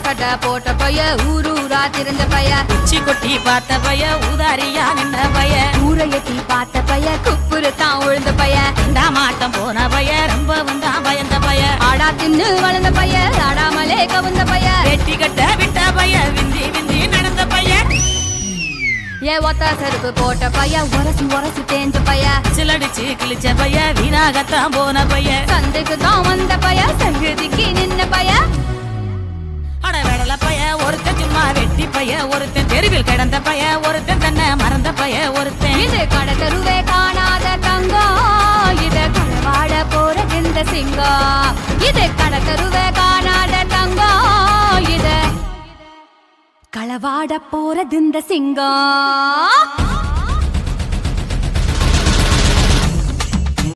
சட்டை போட்ட பைய ஊரூரா திறந்த பைய உச்சி கொட்டி பார்த்த பைய ஊதாரியா நின்ன பைய ஊரை எட்டி பார்த்த பைய குப்புரு தான் உழுந்த பைய மாட்டம் போன பைய ரொம்பவும் தான் பயந்த பைய ஆடா தின்னு வளர்ந்த பைய ஆடாமலே கவுந்த பைய வெட்டி கட்ட விட்ட பைய விந்தி விந்தி நடந்த பைய ஏ ஒத்த செருப்பு போட்ட பைய உரசி உரசி தேஞ்ச பைய சிலடிச்சு கிழிச்ச பைய வீணாகத்தான் போன பைய சந்தைக்கு தான் வந்த பைய சங்கதிக்கு நின்ன பைய அட வெடல பைய ஒருத்தன் சும்மா வெட்டி பைய ஒருத்தன் தெருவில் கிடந்த பைய ஒருத்தன் தன்னை மறந்த பைய ஒருத்தன் இது கடை தெருவே காணாத தங்கம் இது களவாட போறது இந்த சிங்கம் இது கடை தெருவே காணாத தங்கம் இது களவாட போறது இந்த சிங்கம்